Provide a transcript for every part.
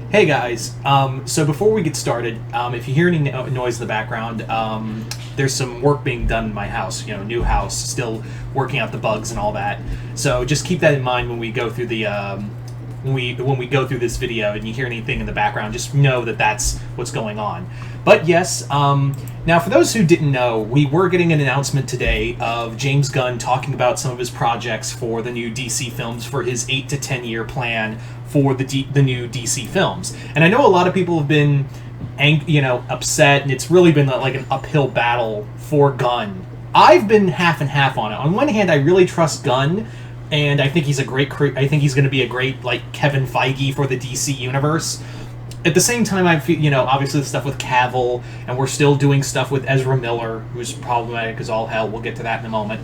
Hey guys, so before we get started, if you hear any noise in the background, there's some work being done in my house, new house, still working out the bugs and all that. So just keep that in mind when we go through the, when we go through this video and you hear anything in the background, just know that that's what's going on. But yes, now for those who didn't know, we were getting an announcement today of James Gunn talking about some of his projects for the new DC films for his 8 to 10 year plan for the new DC films. And I know a lot of people have been upset, and it's really been like an uphill battle for Gunn. I've been half and half on it. On one hand, I really trust Gunn, and I think he's I think he's going to be a great like Kevin Feige for the DC universe. At the same time, I feel, obviously the stuff with Cavill, and we're still doing stuff with Ezra Miller, who's problematic as all hell. We'll get to that in a moment.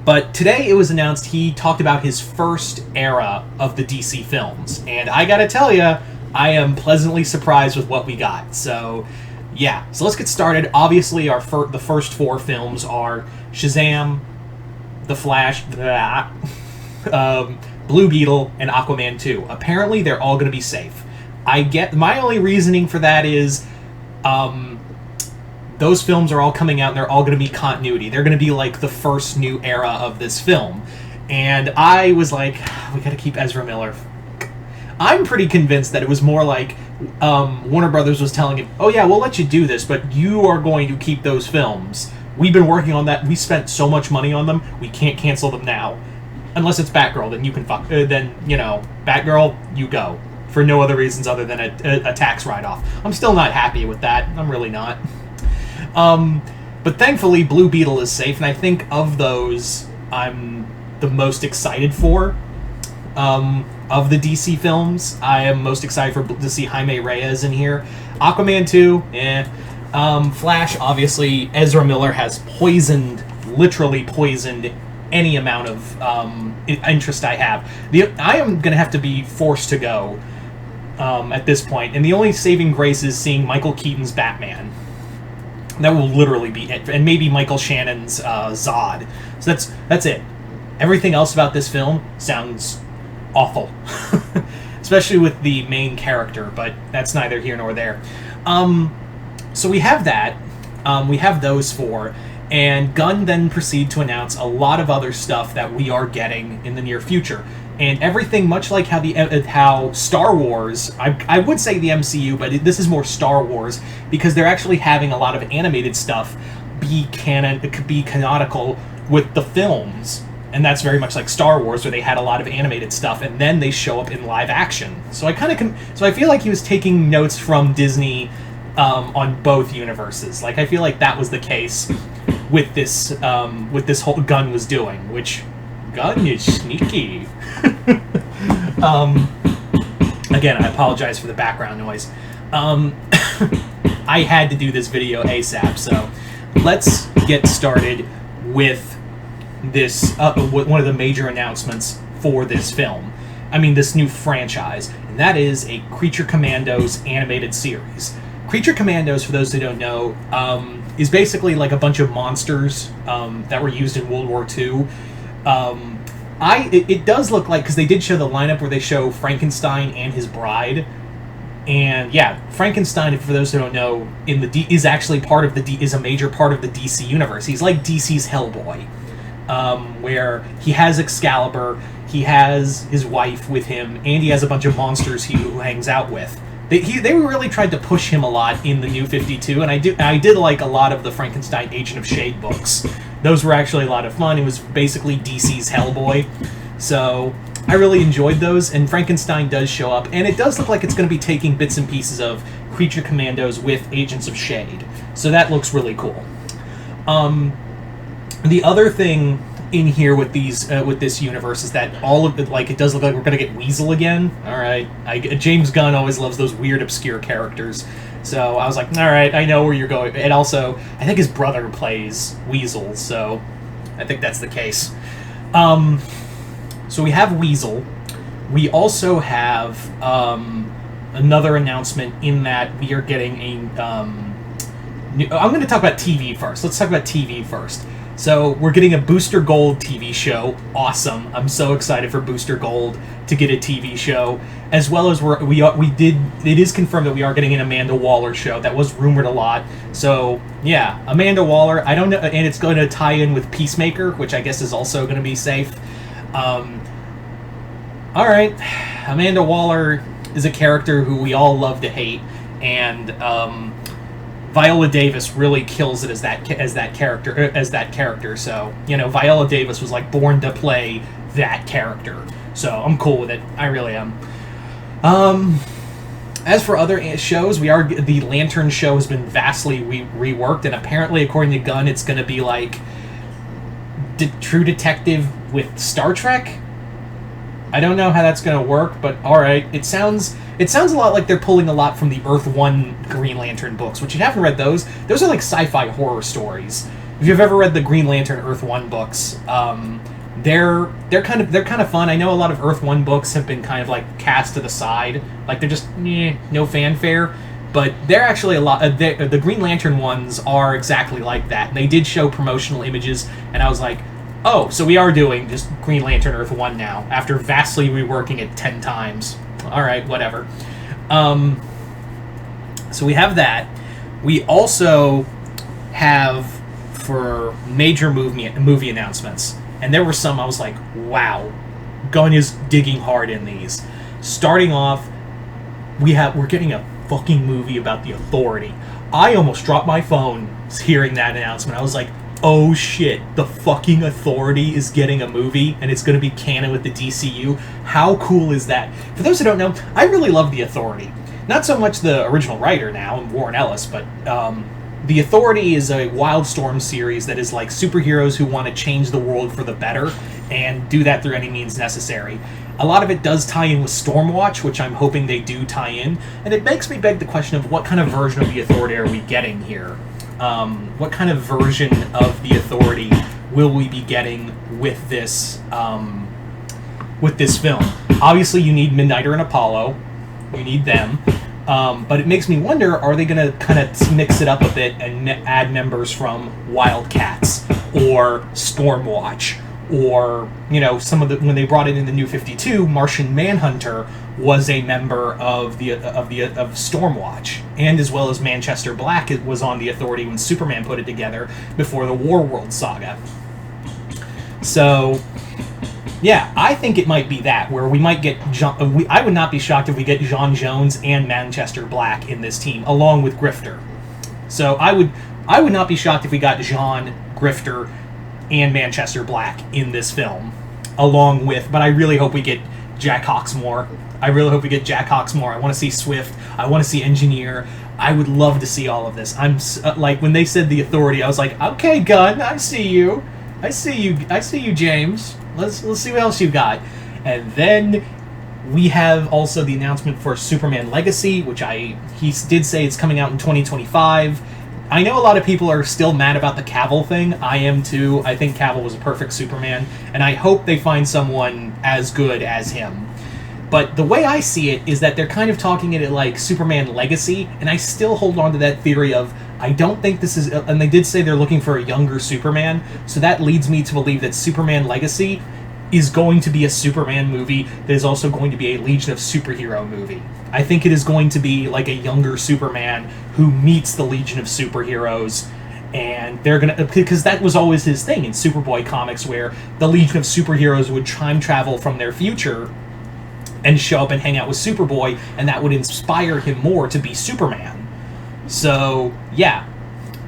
But today it was announced he talked about his first era of the DC films. And I gotta tell you, I am pleasantly surprised with what we got. So, yeah. So let's get started. Obviously, the first four films are Shazam, The Flash, Blue Beetle, and Aquaman 2. Apparently, they're all going to be safe. My only reasoning for that is, those films are all coming out and they're all going to be continuity. They're going to be like the first new era of this film. And I was like, we got to keep Ezra Miller. I'm pretty convinced that it was more like Warner Brothers was telling him, oh yeah, we'll let you do this, but you are going to keep those films. We've been working on that. We spent so much money on them. We can't cancel them now. Unless it's Batgirl, then you can Batgirl, you go. For no other reasons other than a tax write-off. I'm still not happy with that. I'm really not. But thankfully, Blue Beetle is safe, and I think of those, I'm the most excited for. Of the DC films, I am most excited to see Jaime Reyes in here. Aquaman 2, Flash, obviously, Ezra Miller has literally poisoned any amount of interest I have. I am going to have to be forced to go at this point, and the only saving grace is seeing Michael Keaton's Batman. That will literally be it, and maybe Michael Shannon's Zod. So that's it. Everything else about this film sounds awful, especially with the main character. But that's neither here nor there. So we have that. We have those four, and Gunn then proceeded to announce a lot of other stuff that we are getting in the near future. And everything, much like how Star Wars, I would say the MCU, but this is more Star Wars, because they're actually having a lot of animated stuff it could be canonical with the films. And that's very much like Star Wars, where they had a lot of animated stuff, and then they show up in live action. So I feel like he was taking notes from Disney on both universes. Like, I feel like that was the case with this whole Gunn was doing, which Gunn is sneaky. Again, I apologize for the background noise. I had to do this video ASAP, so let's get started with this, one of the major announcements for this film. This new franchise, and that is a Creature Commandos animated series. Creature Commandos, for those who don't know, is basically like a bunch of monsters that were used in World War II. It does look like, because they did show the lineup where they show Frankenstein and his bride, and yeah, Frankenstein, for those who don't know, is actually is a major part of the DC universe. He's like DC's Hellboy, where he has Excalibur, he has his wife with him, and he has a bunch of monsters who hangs out with. They really tried to push him a lot in the New 52, and I did like a lot of the Frankenstein Agent of S.H.I.E.L.D. books. Those were actually a lot of fun. It was basically DC's Hellboy. So I really enjoyed those, and Frankenstein does show up, and it does look like it's going to be taking bits and pieces of Creature Commandos with Agents of S.H.I.E.L.D. So that looks really cool. The other thing in here with this universe is that all of it, like, it does look like we're going to get Weasel again. All right. James Gunn always loves those weird, obscure characters. So I was like, all right, I know where you're going. And also, I think his brother plays Weasel, so I think that's the case. So we have Weasel. We also have another announcement in that we are getting I'm going to talk about TV first. Let's talk about TV first. So we're getting a Booster Gold TV show. Awesome! I'm so excited for Booster Gold to get a TV show, as well as it is confirmed that we are getting an Amanda Waller show. That was rumored a lot. So yeah, Amanda Waller. I don't know, and it's going to tie in with Peacemaker, which I guess is also going to be safe. All right, Amanda Waller is a character who we all love to hate, and Viola Davis really kills it as that character. So Viola Davis was like born to play that character. So I'm cool with it. I really am. As for other shows, the Lantern show has been vastly reworked, and apparently, according to Gunn, it's going to be like True Detective with Star Trek. I don't know how that's going to work, but all right. It sounds a lot like they're pulling a lot from the Earth 1 Green Lantern books, which you haven't read those. Those are like sci-fi horror stories. If you've ever read the Green Lantern Earth 1 books, they're kind of fun. I know a lot of Earth 1 books have been kind of like cast to the side, like they're just no fanfare. But they're actually a lot. The Green Lantern ones are exactly like that. And they did show promotional images, and I was like, oh, so we are doing just Green Lantern Earth 1 now, after vastly reworking it 10 times. Alright, whatever. So we have that. We also have, for major movie announcements, and there were some I was like, wow, Gunn is digging hard in these. Starting off, we're getting a fucking movie about the Authority. I almost dropped my phone hearing that announcement. I was like, oh shit, the fucking Authority is getting a movie, and it's going to be canon with the DCU. How cool is that? For those who don't know, I really love the Authority. Not so much the original writer now, Warren Ellis, but the Authority is a Wildstorm series that is like superheroes who want to change the world for the better, and do that through any means necessary. A lot of it does tie in with Stormwatch, which I'm hoping they do tie in, and it makes me beg the question of what kind of version of the Authority are we getting here? What kind of version of the Authority will we be getting with this film? Obviously, you need Midnighter and Apollo. You need them. But it makes me wonder, are they going to kind of mix it up a bit and add members from Wildcats or Stormwatch? Or, when they brought it in the New 52, Martian Manhunter was a member of Stormwatch, and as well as Manchester Black was on the Authority when Superman put it together before the Warworld saga. So, yeah, I think it might be that, where we might get I would not be shocked if we get J'onn J'onzz and Manchester Black in this team, along with Grifter. So I would not be shocked if we got J'onn, Grifter, and Manchester Black in this film, along with, but I really hope we get Jack Hawksmoor. I want to see Swift. I want to see Engineer. I would love to see all of this. I'm like, when they said the Authority, I was like, okay, Gunn, I see you, James. Let's see what else you got. And then we have also the announcement for Superman Legacy, which he did say it's coming out in 2025. I know a lot of people are still mad about the Cavill thing. I am too. I think Cavill was a perfect Superman, and I hope they find someone as good as him. But the way I see it is that they're kind of talking it like Superman Legacy, and I still hold on to that theory of, I don't think this is, and they did say they're looking for a younger Superman, so that leads me to believe that Superman Legacy is going to be a Superman movie that is also going to be a Legion of Superhero movie. I think it is going to be like a younger Superman who meets the Legion of Superheroes, and they're gonna, because that was always his thing in Superboy comics, where the Legion of Superheroes would time travel from their future and show up and hang out with Superboy, and that would inspire him more to be Superman. So yeah,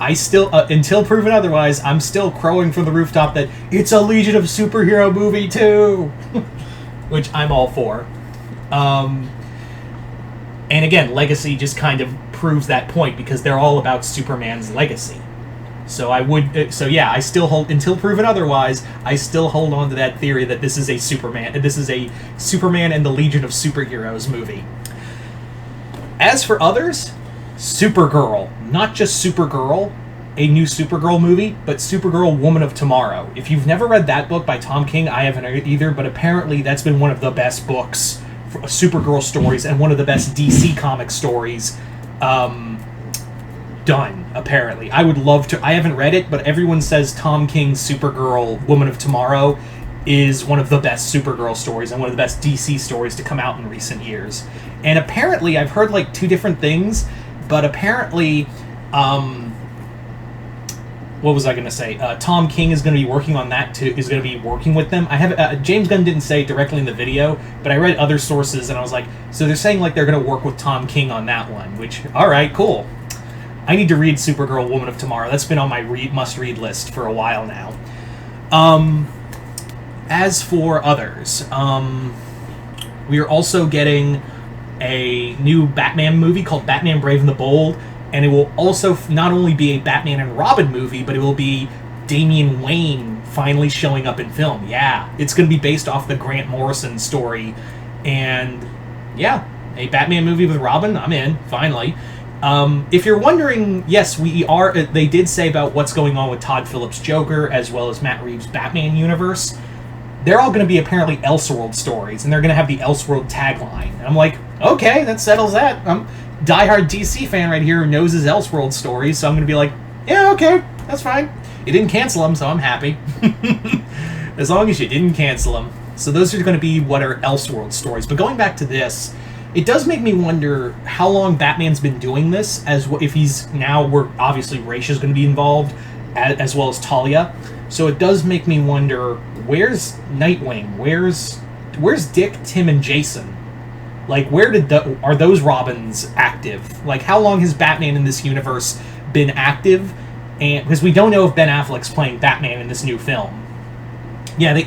I still, until proven otherwise, I'm still crowing from the rooftop that it's a Legion of Superhero movie too, which I'm all for. And again, Legacy just kind of proves that point, because they're all about Superman's legacy. So I still hold, until proven otherwise, I still hold on to that theory that this is a Superman and the Legion of Superheroes movie. As for others, Supergirl. Not just Supergirl, a new Supergirl movie, but Supergirl Woman of Tomorrow. If you've never read that book by Tom King, I haven't either, but apparently that's been one of the best books for Supergirl stories, and one of the best DC comic stories. done, apparently. I would love to. I haven't read it, but everyone says Tom King's Supergirl Woman of Tomorrow is one of the best Supergirl stories and one of the best DC stories to come out in recent years. And apparently, I've heard like two different things, but apparently, what was I going to say? Tom King is going to be working on that too. Is going to be working with them. I have James Gunn didn't say it directly in the video, but I read other sources and I was like, so they're saying like they're going to work with Tom King on that one. Which, all right, cool. I need to read Supergirl Woman of Tomorrow. That's been on my must-read list for a while now. As for others, we are also getting a new Batman movie called Batman Brave and the Bold, and it will also not only be a Batman and Robin movie, but it will be Damian Wayne finally showing up in film. Yeah, it's going to be based off the Grant Morrison story, and yeah, a Batman movie with Robin, I'm in, finally. If you're wondering, yes, we are. They did say about what's going on with Todd Phillips' Joker, as well as Matt Reeves' Batman universe. They're all going to be apparently Elseworld stories, and they're going to have the Elseworld tagline. And I'm like, okay, that settles that. I'm a diehard DC fan right here who knows his Elseworld stories, so I'm going to be like, yeah, okay, that's fine. You didn't cancel them, so I'm happy. As long as you didn't cancel them. So those are going to be what are Elseworld stories. But going back to this, it does make me wonder how long Batman's been doing this, as if he's now, obviously Ra's going to be involved, as well as Talia. So it does make me wonder, where's Nightwing? Where's Dick, Tim, and Jason? Like, where are those Robins active? Like, how long has Batman in this universe been active? And because we don't know if Ben Affleck's playing Batman in this new film. Yeah,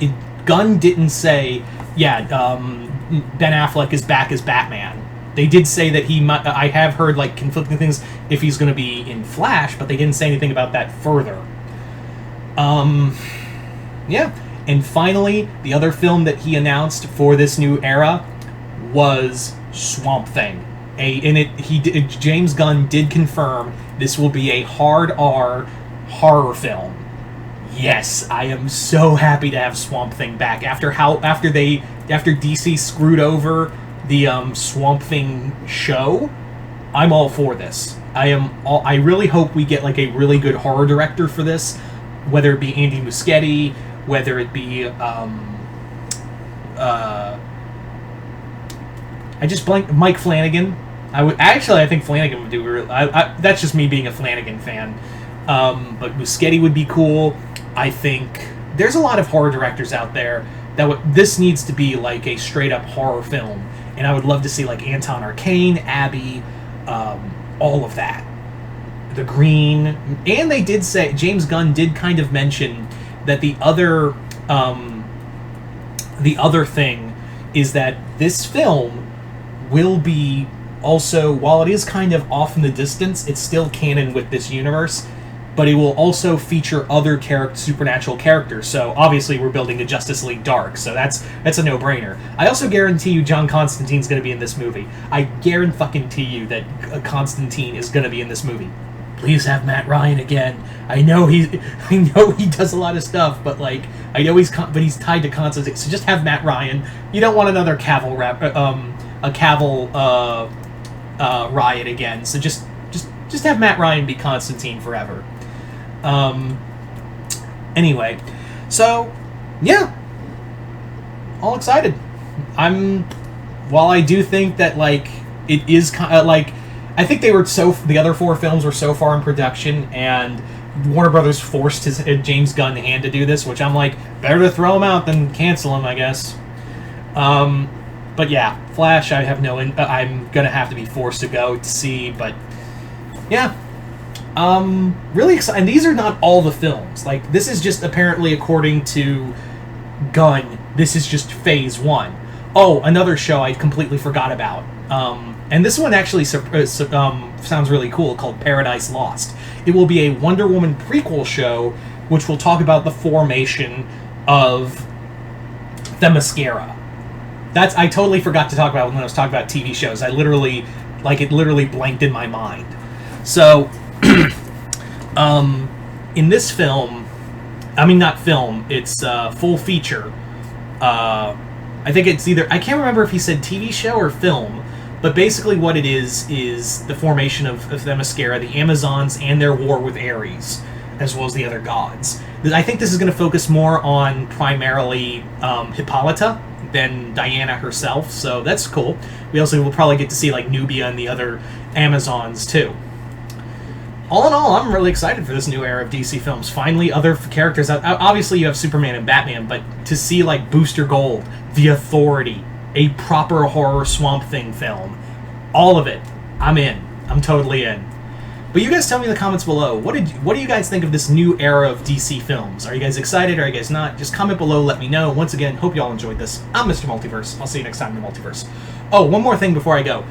Gunn didn't say, Ben Affleck is back as Batman. They did say that he might. I have heard like conflicting things if he's going to be in Flash, but they didn't say anything about that further. Yeah. And finally, the other film that he announced for this new era was Swamp Thing. James Gunn did confirm this will be a hard R horror film. Yes, I am so happy to have Swamp Thing back after DC screwed over the Swamp Thing show. I'm all for this. I really hope we get like a really good horror director for this, whether it be Andy Muschietti, whether it be I just blanked Mike Flanagan. I think Flanagan would do. That's just me being a Flanagan fan. But Muschietti would be cool. I think there's a lot of horror directors out there this needs to be like a straight up horror film, and I would love to see like Anton Arcane, Abby, all of that. The Green, and they did say James Gunn did kind of mention that the other thing is that this film will be also, while it is kind of off in the distance, it's still canon with this universe, but it will also feature other supernatural characters. So obviously we're building a Justice League Dark, so that's a no-brainer. I also guarantee you John Constantine's going to be in this movie. I guarantee you that Constantine is going to be in this movie. Please have Matt Ryan again. I know he does a lot of stuff, but like I know he's tied to Constantine. So just have Matt Ryan. You don't want another Cavill riot again. So just have Matt Ryan be Constantine forever. Anyway, so yeah, all excited. While I do think that like it is kind of like. I think the other four films were so far in production, and Warner Brothers forced James Gunn hand to do this, which I'm like, better to throw him out than cancel him, I guess. But yeah, Flash, I'm gonna have to be forced to go to see, but yeah. Really excited. And these are not all the films. Like, this is just apparently, according to Gunn, this is just phase 1. Oh, another show I completely forgot about. And this one actually sounds really cool, called Paradise Lost. It will be a Wonder Woman prequel show, which will talk about the formation of Themyscira. I totally forgot to talk about when I was talking about TV shows. It literally blanked in my mind. So, in this film, it's full feature. I think it's I can't remember if he said TV show or film, But basically what it is the formation of Themyscira, the Amazons, and their war with Ares, as well as the other gods. I think this is going to focus more on primarily Hippolyta than Diana herself, so that's cool. We also will probably get to see like Nubia and the other Amazons too. All in all, I'm really excited for this new era of DC films. Finally, other characters. Obviously, you have Superman and Batman, but to see like Booster Gold, The Authority, a proper horror Swamp Thing film, all of it, I'm in. I'm totally in. But you guys tell me in the comments below, what do you guys think of this new era of DC films? Are you guys excited? Are you guys not? Just comment below, let me know. Once again, hope you all enjoyed this. I'm Mr. Multiverse. I'll see you next time in the Multiverse. Oh, one more thing before I go.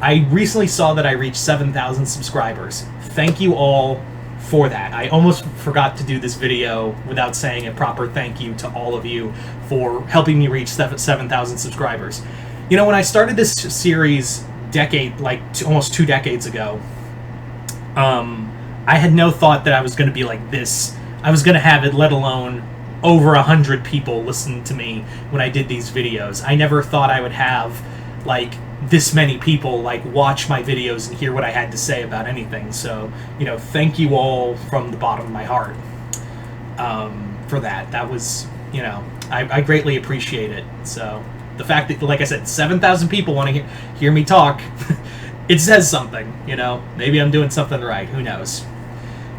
I recently saw that I reached 7,000 subscribers. Thank you all for that. I almost forgot to do this video without saying a proper thank you to all of you for helping me reach 7,000 subscribers. You know, when I started this series almost 2 decades ago, I had no thought that I was going to be like this. I was going to have it, let alone over 100 people listen to me when I did these videos. I never thought I would have, like, this many people like watch my videos and hear what I had to say about anything. So, you know, thank you all from the bottom of my heart for that. That was, you know, I greatly appreciate it. So the fact that, like I said, 7,000 people want to hear me talk, it says something, you know. Maybe I'm doing something right. Who knows?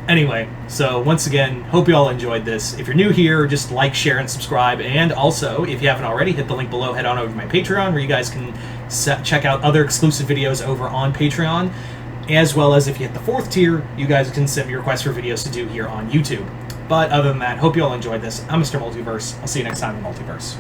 Anyway, so once again, hope you all enjoyed this. If you're new here, just like, share, and subscribe. And also, if you haven't already, hit the link below, head on over to my Patreon, where you guys can check out other exclusive videos over on Patreon. As well as if you hit the 4th tier, you guys can send me requests for videos to do here on YouTube. But other than that, hope you all enjoyed this. I'm Mr. Multiverse. I'll see you next time in the Multiverse.